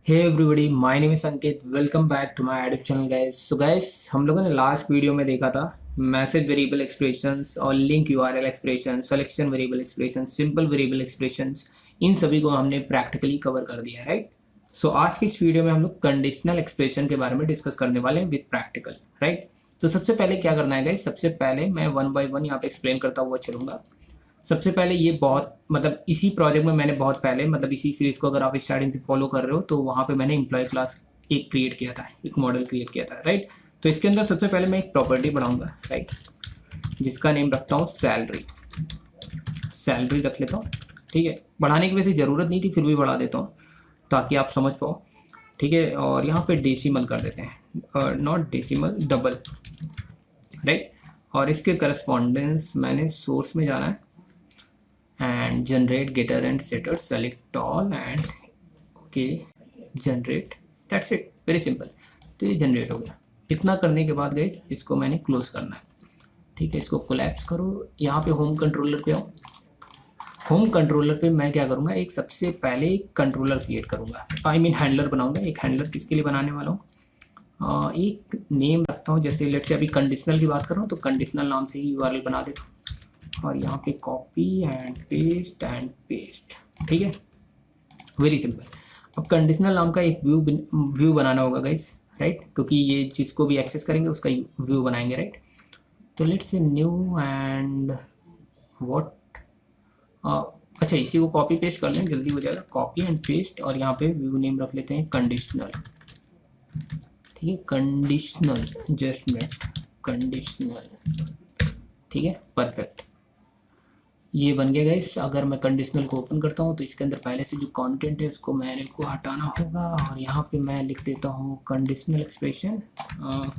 Hey everybody, my name is Ankit. Welcome back to my YouTube channel guys. So guys, हम लोगों ने last video में देखा था मैसेज वेरिएबल एक्सप्रेशंस और link URL expression, selection variable expression, simple variable expressions, इन सभी को हमने प्रैक्टिकली कवर कर दिया, राइट। सो आज की इस वीडियो में हम लोग कंडीशनल एक्सप्रेशन के बारे में डिस्कस करने वाले हैं विद प्रैक्टिकल, राइट। तो सबसे पहले क्या करना है गाइस, सबसे पहले मैं वन बाय वन यहाँ पे एक्सप्लेन करता हुआ चलूंगा। सबसे पहले ये बहुत इसी प्रोजेक्ट में मैंने बहुत पहले इसी सीरीज को अगर आप स्टार्टिंग से फॉलो कर रहे हो तो वहाँ पे मैंने एम्प्लॉय क्लास एक क्रिएट किया था, एक मॉडल क्रिएट किया था, राइट। तो इसके अंदर सबसे पहले मैं एक प्रॉपर्टी बढ़ाऊंगा, राइट, जिसका नेम रखता हूँ सैलरी। सैलरी रख लेता हूँ, ठीक है। बढ़ाने की वैसे ज़रूरत नहीं थी, फिर भी बढ़ा देता हूँ ताकि आप समझ पाओ, ठीक है। और यहाँ पे डेसिमल कर देते हैं, नॉट डेसिमल, डबल, राइट। और इसके करस्पॉन्डेंस मैंने सोर्स में जाना है and generate getter and setter, select all and okay, generate, that's it, very simple। तो ये जनरेट हो गया। इतना करने के बाद गाइस इसको मैंने क्लोज करना है, ठीक है। इसको कोलैप्स करो, यहाँ पे होम कंट्रोलर पे आओ। होम कंट्रोलर पे मैं क्या करूँगा, एक सबसे पहले एक कंट्रोलर क्रिएट करूँगा, आई मीन हैंडलर बनाऊँगा। एक हैंडलर किसके लिए बनाने वाला हूँ, एक नेम रखता हूँ, जैसे लेट्स से अभी कंडीशनल की बात कर रहा हूँ तो कंडीशनल नाम से ही यूआरएल बना देता हूँ और यहाँ पे कॉपी एंड पेस्ट, ठीक है, वेरी सिंपल। अब कंडीशनल नाम का एक व्यू बनाना होगा गाइस, राइट, क्योंकि ये जिसको भी एक्सेस करेंगे उसका व्यू बनाएंगे, राइट। तो let's say new and what, अच्छा इसी को कॉपी पेस्ट कर लें, जल्दी हो जाएगा। कॉपी एंड पेस्ट और यहाँ पे व्यू नेम रख लेते हैं कंडीशनल, ठीक है, कंडीशनल, जस्ट मिनट, कंडीशनल, ठीक है, परफेक्ट। ये बन गया गाइस। अगर मैं कंडीशनल को ओपन करता हूँ तो इसके अंदर पहले से जो कंटेंट है उसको मैंने को हटाना होगा और यहाँ पे मैं लिख देता हूँ कंडीशनल एक्सप्रेशन,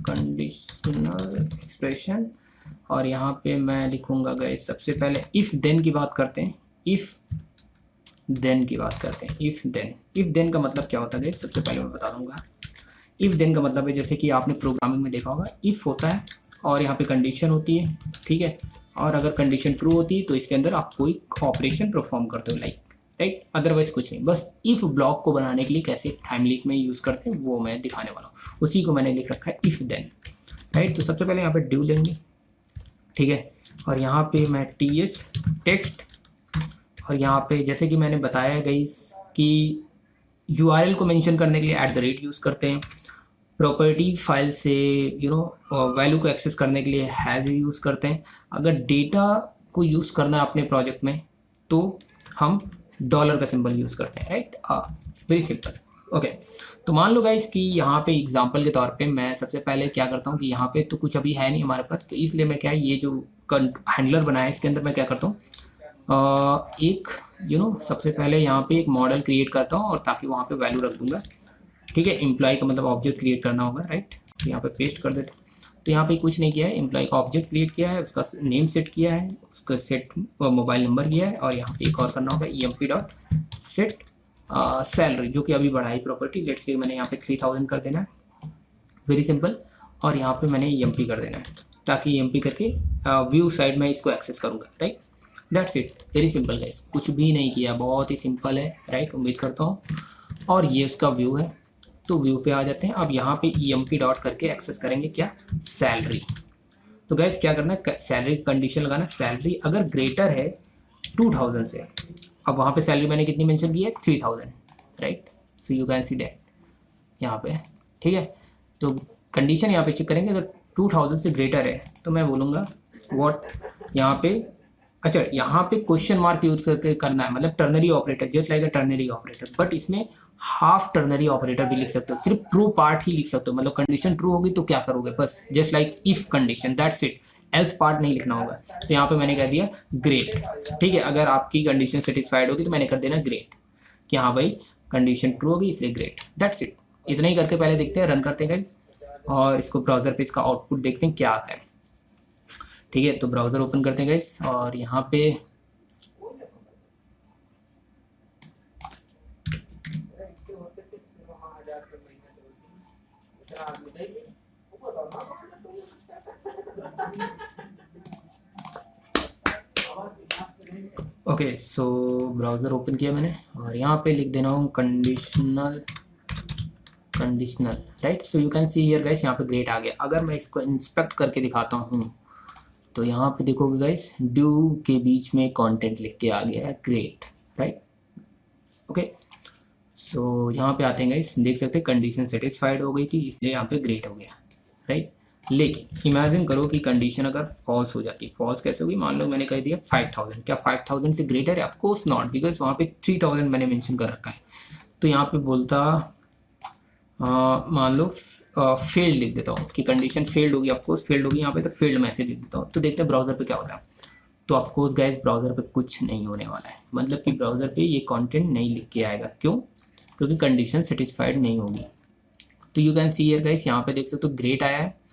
कंडीशनल एक्सप्रेशन। और यहाँ पे मैं लिखूँगा गाइस, सबसे पहले इफ़ देन की बात करते हैं, इफ़ देन की बात करते हैं, इफ़ देन। इफ़ देन का मतलब क्या होता है गाइस, सबसे पहले मैं बता दूँगा। इफ़ देन का मतलब है, जैसे कि आपने प्रोग्रामिंग में देखा होगा, इफ़ होता है और यहाँ पे कंडीशन होती है, ठीक है। और अगर कंडीशन ट्रू होती है तो इसके अंदर आप कोई ऑपरेशन परफॉर्म करते हो, लाइक, राइट, अदरवाइज कुछ नहीं। बस इफ़ ब्लॉक को बनाने के लिए कैसे फैमिली में यूज़ करते हैं वो मैं दिखाने वाला हूँ, उसी को मैंने लिख रखा है इफ़ देन, राइट। तो सबसे पहले यहाँ पे ड्यू लेंगे, ठीक है। और यहाँ पे मैं टीएस टेक्स्ट, और यहाँ पे जैसे कि मैंने बताया गाइस कि यूआरएल को मेंशन करने के लिए @ यूज़ करते हैं। प्रॉपर्टी फाइल से वैल्यू को एक्सेस करने के लिए हैज़ यूज़ करते हैं। अगर डेटा को यूज़ करना है अपने प्रोजेक्ट में तो हम डॉलर का सिंबल यूज़ करते हैं, राइट, वेरी सिंपल, ओके। तो मान लो गाइस कि यहाँ पे एग्जांपल के तौर पे मैं सबसे पहले क्या करता हूँ कि यहाँ पे तो कुछ अभी है नहीं हमारे पास, तो इसलिए मैं क्या, ये जो हैंडलर बनाया है इसके अंदर मैं क्या करता हूँ, एक सबसे पहले यहाँ पे एक मॉडल क्रिएट करता हूँ और ताकि वहाँ पे वैल्यू रख दूंगा, ठीक है। एम्प्लॉय का मतलब ऑब्जेक्ट क्रिएट करना होगा, राइट। तो यहाँ पे पेस्ट कर देते हैं। तो यहाँ पे कुछ नहीं किया है, एम्प्लॉय का ऑब्जेक्ट क्रिएट किया है, उसका नेम सेट किया है, उसका सेट मोबाइल नंबर किया है, और यहाँ पे एक और करना होगा emp.set सैलरी, जो कि अभी बढ़ाई प्रॉपर्टी, लेट्स से मैंने यहाँ पे 3000 कर देना है, वेरी सिंपल। और यहाँ पे मैंने emp कर देना है ताकि emp करके व्यू साइड में इसको एक्सेस करूँगा, right. That's it, very simple guys, कुछ भी नहीं किया, बहुत ही सिंपल है, राइट, उम्मीद करता हूँ। और ये उसका व्यू है, तो व्यू पे आ जाते हैं। अब यहाँ पे emp डॉट करके एक्सेस करेंगे क्या, सैलरी। तो गैस क्या करना है, सैलरी कंडीशन लगाना, सैलरी अगर ग्रेटर है 2000 से। अब वहाँ पे सैलरी मैंने कितनी मेंशन की है, 3000, right. So you can see that यहाँ पे, ठीक है। तो कंडीशन यहाँ पे चेक करेंगे, अगर 2000 से ग्रेटर है तो मैं बोलूँगा व्हाट, यहाँ पे, अच्छा यहाँ पे क्वेश्चन मार्क यूज करके करना है, मतलब ternary operator, just like a ternary operator, but इसमें हाफ टर्नरी ऑपरेटर भी लिख सकते हो, सिर्फ ट्रू पार्ट ही लिख सकते हो। मतलब कंडीशन ट्रू होगी तो क्या करोगे, बस just like if condition, that's it, else part नहीं लिखना होगा। तो यहाँ पे मैंने कह दिया ग्रेट, ठीक है। अगर आपकी कंडीशन सेटिस्फाइड होगी तो मैंने कर देना ग्रेट, कि हाँ भाई कंडीशन ट्रू होगी इसलिए ग्रेट, दैट्स इट। इतना ही करके पहले देखते हैं, रन करते हैं और इसको ब्राउजर पे इसका आउटपुट देखते हैं क्या आता है, ठीक है। तो ब्राउजर ओपन करते हैं गाइस, और यहाँ पे ओके, सो ब्राउज़र ओपन किया मैंने और यहाँ पे लिख देना हूँ conditional conditional, right. So you can see here guys, यहाँ पे ग्रेट आ गया। अगर मैं इसको इंस्पेक्ट करके दिखाता हूँ तो यहाँ पे देखोगे गाइस, ड्यू के बीच में कंटेंट लिख के आ गया है ग्रेट, राइट। ओके, सो यहाँ पे आते हैं गाइस, देख सकते हैं कंडीशन सेटिस्फाइड हो गई थी, इसलिए यहाँ पे ग्रेट हो गया, राइट। लेकिन इमेजिन करो कि कंडीशन अगर फॉल्स हो जाती, फॉल्स कैसे होगी? मान लो मैंने कह दिया 5000, क्या 5000 से ग्रेटर है? ऑफ कोर्स नॉट, बिकॉज वहाँ पे 3000 मैंने मेंशन कर रखा है। तो यहाँ पे बोलता मान लो फेल्ड लिख देता हूँ कि कंडीशन फेल्ड होगी, ऑफकोर्स फेल्ड होगी यहाँ पे, तो फेल्ड मैसेज लिख देता हूँ। तो देखते हैं ब्राउजर पे क्या होता है। तो ऑफकोर्स गाइस ब्राउजर पे कुछ नहीं होने वाला है, मतलब कि ब्राउजर पे ये कंटेंट नहीं लिख के आएगा। क्यों? क्योंकि कंडीशन सेटिस्फाइड नहीं होगी। तो you can see here guys, यहाँ पे देख सकते हो ग्रेट आया है,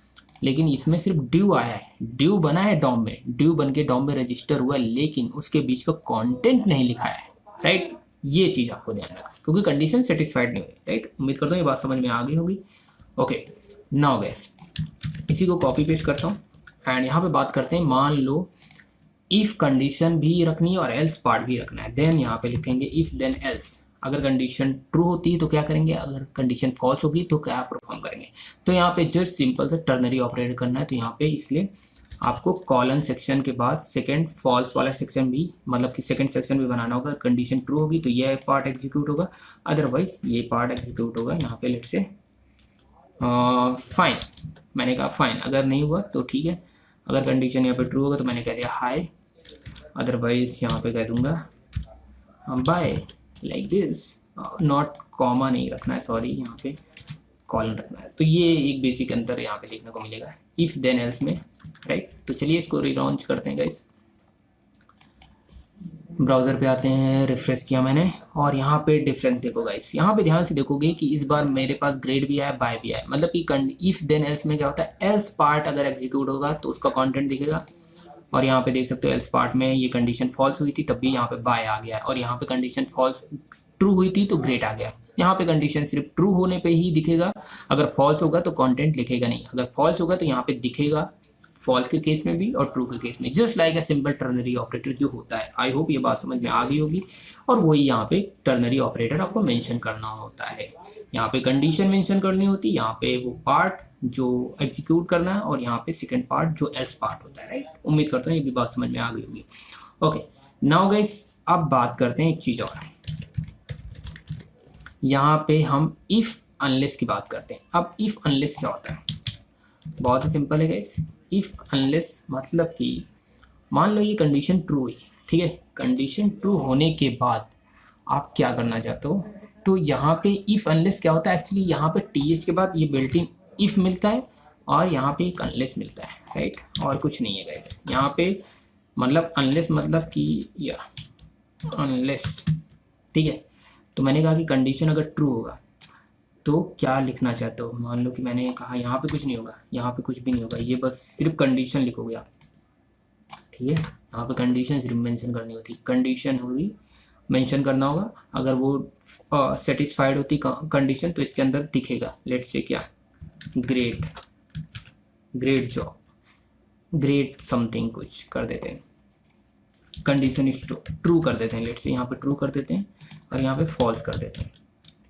लेकिन इसमें सिर्फ ड्यू आया है। ड्यू बना है डॉम में, ड्यू बन के डॉम में रजिस्टर हुआ है, लेकिन उसके बीच का कंटेंट नहीं लिखा है, राइट। ये चीज़ आपको ध्यान रखना, क्योंकि कंडीशन सेटिस्फाइड नहीं हुई, राइट। उम्मीद करता हूँ ये बात समझ में आ गई होगी। ओके, नाउ गाइस इसी को कॉपी पेस्ट करता हूँ एंड यहाँ पे बात करते हैं। मान लो इफ कंडीशन भी रखनी है और एल्स पार्ट भी रखना है, देन यहाँ पे लिखेंगे इफ देन एल्स। अगर कंडीशन ट्रू होती है तो क्या करेंगे, अगर कंडीशन फॉल्स होगी तो क्या परफॉर्म करेंगे। तो यहाँ पे जस्ट सिंपल से टर्नरी ऑपरेटर करना है। तो यहाँ पे इसलिए आपको कॉलन सेक्शन के बाद सेकंड फॉल्स वाला सेक्शन भी, मतलब कि सेकंड सेक्शन भी बनाना होगा। कंडीशन ट्रू होगी तो ये पार्ट एग्जीक्यूट होगा, अदरवाइज ये पार्ट एग्जीक्यूट होगा। यहाँ पे लेट से फाइन, मैंने कहा फाइन, अगर नहीं हुआ तो ठीक है। अगर कंडीशन यहाँ पे ट्रू होगा तो मैंने कह दिया हाई, अदरवाइज यहाँ पे कह दूंगा by, like this. Not comma नहीं रखना है, सॉरी, यहाँ पे कॉलन रखना है। तो ये एक बेसिक अंतर यहाँ पे देखने को मिलेगा इफ देन एल्स में, राइट। तो चलिए इसको रीलॉन्च करते हैं गाइस। ब्राउज़र पे आते हैं, रिफ्रेश किया मैंने, और यहाँ पे डिफरेंस देखो गाइस। यहाँ पे ध्यान से देखोगे कि इस बार मेरे पास ग्रेड भी आया, बाय भी आया। मतलब कि इफ देन एल्स में क्या होता है, एल्स पार्ट अगर एग्जीक्यूट होगा तो उसका कंटेंट दिखेगा। और यहाँ पे देख सकते हो एल्स पार्ट में ये कंडीशन फॉल्स हुई थी तब भी यहाँ पे बाय आ गया है, और यहाँ पे कंडीशन फॉल्स ट्रू हुई थी तो ग्रेट आ गया। यहाँ पे कंडीशन सिर्फ ट्रू होने पे ही दिखेगा, अगर फॉल्स होगा तो कंटेंट लिखेगा नहीं। अगर फॉल्स होगा तो यहाँ पे दिखेगा, फॉल्स के केस में भी और ट्रू के केस में, just like a simple ternary operator जो होता है। आई होप ये बात समझ में आ गई होगी। और वही यहाँ पे टर्नरी ऑपरेटर आपको मेंशन करना होता है। यहाँ पे कंडीशन मेंशन करनी होती है, यहाँ पे वो पार्ट जो एग्जीक्यूट करना है, और यहाँ पे सेकंड पार्ट जो एल्स पार्ट होता है, राइट। उम्मीद करता हूँ ये भी बात समझ में आ गई होगी। ओके, नाउ गाइस अब बात करते हैं एक चीज़ और। यहाँ पे हम इफ अनलेस की बात करते हैं। अब इफ अनलेस क्या होता है, बहुत ही सिंपल है गाइस। इफ अनलेस मतलब कि मान लो ये कंडीशन ट्रू हुई, ठीक है। कंडीशन ट्रू होने के बाद आप क्या करना चाहते हो, तो यहाँ पे इफ अनलेस क्या होता है, एक्चुअली यहाँ पे टीएच के बाद ये बिल्ट इन इफ मिलता है और यहाँ पे एक अनलेस मिलता है, राइट। और कुछ नहीं है गाइस यहाँ पे, मतलब अनलेस मतलब कि या अनलेस, ठीक है। तो मैंने कहा कि कंडीशन अगर ट्रू होगा तो क्या लिखना चाहते हो। मान लो कि मैंने कहा यहाँ पे कुछ नहीं होगा, यहाँ पे कुछ भी नहीं होगा, ये बस सिर्फ कंडीशन लिखोगे आप, ठीक है। यहाँ पे कंडीशन सिर्फ मेंशन करनी होती, कंडीशन होगी मेंशन करना होगा। अगर वो सेटिस्फाइड होती कंडीशन तो इसके अंदर दिखेगा, लेट से क्या, great, great job, great something कुछ कर देते हैं। कंडीशन इज ट्रू कर देते हैं, लेट से यहाँ पे ट्रू कर देते हैं और यहाँ पे फॉल्स कर देते हैं,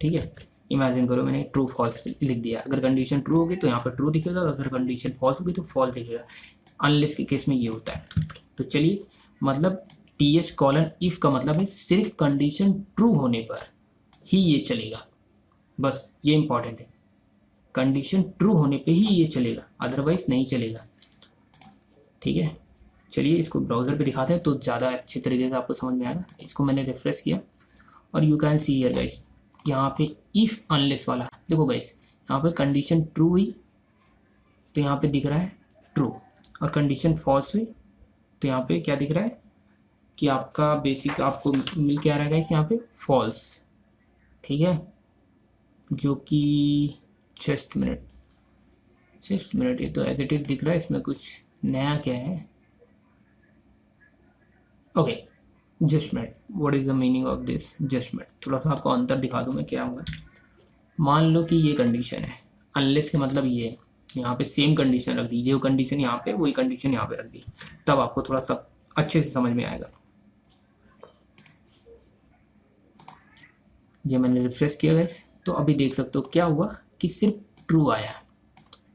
ठीक है। इमेजिन करो मैंने ट्रू फॉल्स लिख दिया। अगर कंडीशन ट्रू होगी तो यहाँ पर ट्रू दिखेगा, अगर कंडीशन फॉल्स होगी तो फॉल्स दिखेगा। अनलेस के केस में ये होता है। तो चलिए, मतलब टीएच कॉलन इफ का मतलब है सिर्फ कंडीशन ट्रू होने पर ही ये चलेगा, बस ये इंपॉर्टेंट है। कंडीशन ट्रू होने पे ही ये चलेगा, अदरवाइज नहीं चलेगा, ठीक है। चलिए इसको ब्राउज़र पे दिखाते हैं तो ज़्यादा अच्छे तरीके से आपको समझ में आएगा। इसको मैंने रिफ्रेश किया और you can see here guys, यहाँ पे इफ अनलेस वाला देखो गाइस, यहाँ पे कंडीशन ट्रू हुई तो यहाँ पे दिख रहा है ट्रू, और कंडीशन फॉल्स हुई तो यहाँ पे क्या दिख रहा है कि आपका बेसिक आपको मिल के आ रहा है गाइस यहाँ पे फॉल्स, ठीक है। जो कि जस्ट मिनट ये तो एज इट इज दिख रहा है, इसमें कुछ नया क्या है। Okay, just minute, what is the meaning of this just minute, थोड़ा सा आपको अंतर दिखा दूं मैं क्या होगा। मान लो कि ये कंडीशन है, अनलेस के मतलब ये है, यहाँ पे सेम कंडीशन रख दी, जो कंडीशन यहाँ पे वही कंडीशन यहाँ पे रख दी, तब आपको थोड़ा सा अच्छे से समझ में आएगा। ये मैंने रिफ्रेश किया गाइस, तो अभी देख सकते हो क्या हुआ, कि सिर्फ ट्रू आया।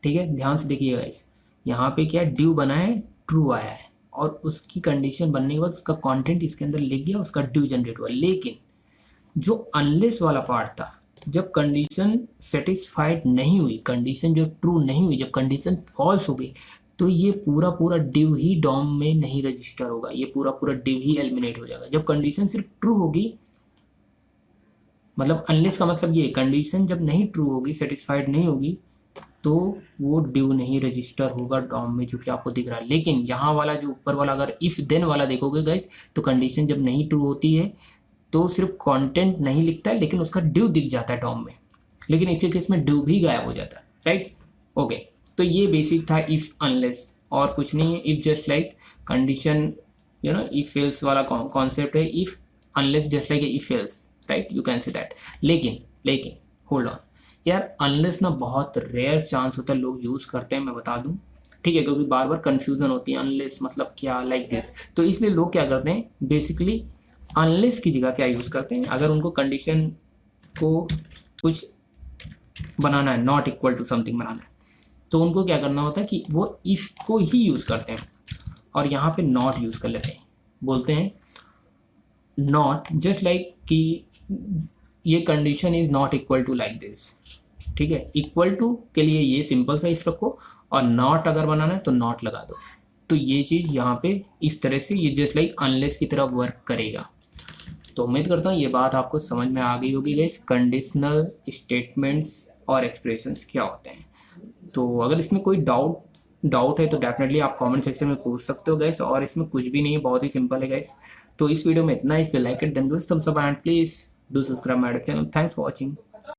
ठीक है, ध्यान से देखिएगा गाइस, यहाँ पे क्या ड्यू बना है, ट्रू आया है, और उसकी कंडीशन बनने के बाद उसका कंटेंट इसके अंदर लिख गया, उसका ड्यू जनरेट हुआ। लेकिन जो अनलेस वाला पार्ट था, जब कंडीशन सेटिस्फाइड नहीं हुई, कंडीशन जो ट्रू नहीं हुई, जब कंडीशन फॉल्स हो गई, तो ये पूरा पूरा डिव ही डॉम में नहीं रजिस्टर होगा, ये पूरा पूरा डिव ही एलिमिनेट हो जाएगा। जब कंडीशन सिर्फ ट्रू होगी, मतलब अनलेस का मतलब ये, कंडीशन जब नहीं ट्रू होगी, सेटिस्फाइड नहीं होगी, तो वो डिव नहीं रजिस्टर होगा डॉम में, जो कि आपको दिख रहा है। लेकिन यहाँ वाला जो ऊपर वाला अगर इफ देन वाला देखोगे गाइस, तो कंडीशन जब नहीं ट्रू होती है तो सिर्फ कंटेंट नहीं लिखता है, लेकिन उसका ड्यू दिख जाता है डॉम में। लेकिन इसके केस में ड्यू भी गायब हो जाता है, राइट। ओके, तो ये बेसिक था इफ अनलेस, और कुछ नहीं है। If just like condition, you know, if else वाला कॉन्सेप्ट है। If unless just like if else, right, you can say that. लेकिन होल्ड ऑन यार, अनलेस ना बहुत रेयर चांस होता है लोग यूज़ करते हैं, मैं बता दूं, ठीक है, क्योंकि बार बार कन्फ्यूजन होती है, अनलेस मतलब क्या, लाइक दिस। तो इसलिए लोग क्या करते हैं, बेसिकली अनलेस की जगह क्या यूज़ करते हैं, अगर उनको कंडीशन को कुछ बनाना है, नॉट इक्वल टू समथिंग बनाना है, तो उनको क्या करना होता है कि वो इफ़ को ही यूज़ करते हैं, और यहाँ पे नॉट यूज़ कर लेते हैं, बोलते हैं नॉट जस्ट लाइक कि ये condition is not equal to like this. ठीक है, इक्वल टू के लिए ये सिंपल सा इफ रखो, और नॉट अगर बनाना है तो नॉट लगा दो। तो ये चीज़ यहाँ पे इस तरह से ये जस्ट लाइक अनलेस की तरह वर्क करेगा। तो उम्मीद करता हूँ ये बात आपको समझ में आ गई होगी गाइस, कंडीशनल स्टेटमेंट्स और एक्सप्रेशंस क्या होते हैं। तो अगर इसमें कोई डाउट है तो डेफिनेटली आप कमेंट सेक्शन में पूछ सकते हो गाइस, और इसमें कुछ भी नहीं है, बहुत ही सिंपल है गाइस। तो इस वीडियो में इतना ही। If you like it then do thumbs up and please do subscribe my channel. Thanks for watching.